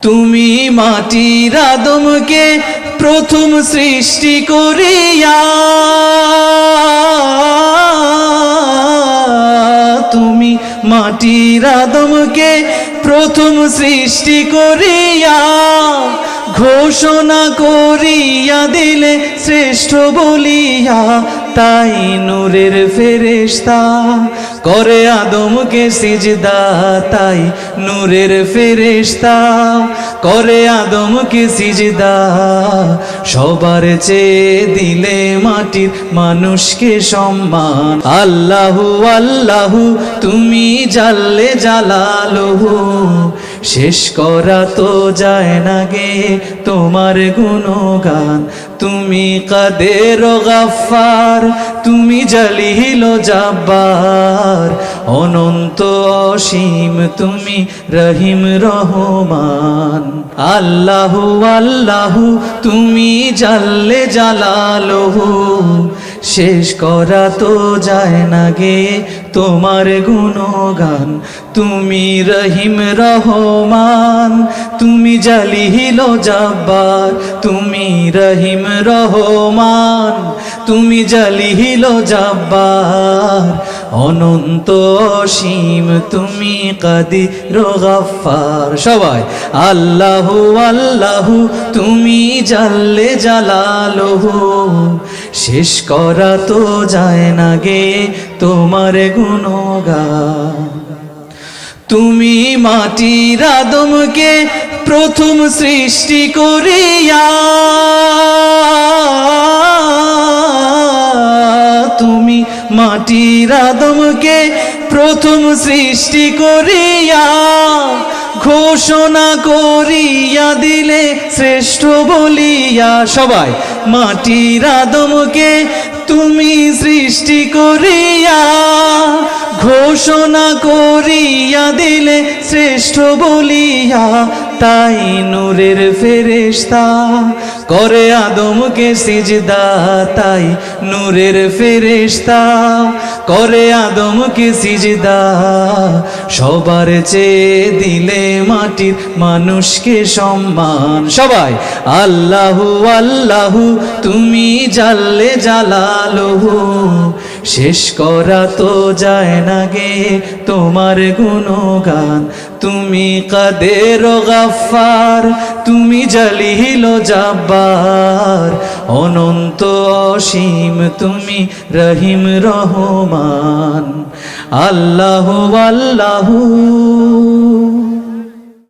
তুমি মাটির আদমকে প্রথম সৃষ্টি করিয়া তুমি মাটির আদমকে প্রথম সৃষ্টি করিয়া ঘোষণা করিয়া দিলে শ্রেষ্ঠ বলিয়া তাই নূরের ফেরেশতা করে আদমকে সিজদা তাই নূরের ফেরেশতা করে আদমকে সিজদা সবার চেয়ে দিলে মাটির মানুষকে সম্মান আল্লাহু আল্লাহু তুমি জাল্লে জালালুহু শেষ করা তো যায় না গে তোমার গুণগান তুমি কাদের গাফফার তুমি জলিল জাব্বার অনন্ত অসীম তুমি রহিম রহমান আল্লাহু আল্লাহু তুমি জাল্লে জালালুহু শেষ করা তো যায় না গে তোমার গুণগান তুমি রহিম রহমান তুমি জলিল জাব্বার তুমি রহিম রহমান তুমি জলিল জাব্বার অনন্ত অসীম তুমি কাদির গাফফার সবাই আল্লাহু আল্লাহু তুমি জাল্লে জালালুহু শেষ করা তো যায় না গে তোমার গুণগান তুমি মাটির আদমকে প্রথম সৃষ্টি করিয়া তুমি মাটির আদমকে প্রথম সৃষ্টি করিয়া ঘোষণা করিয়া দিলে শ্রেষ্ঠ বলিয়া সবাই মাটির আদমকে তুমি সৃষ্টি করিয়া ঘোষণা করিয়া দিলে শ্রেষ্ঠ বলিয়া তাই নূরের ফেরেশতা করে আদমকে সিজদা তাই নূরের ফেরেশতা করে আদমকে সিজদা সবার চেয়ে দিলে মাটির মানুষকে সম্মান সবাই আল্লাহু আল্লাহু তুমি জাল্লে জালালুহু শেষ করা তো যায় না গে তোমার গুণগান তুমি কাদের গাফফার তুমি জলিল জাব্বার অনন্ত অসীম তুমি রহিম রহমান আল্লাহু আল্লাহু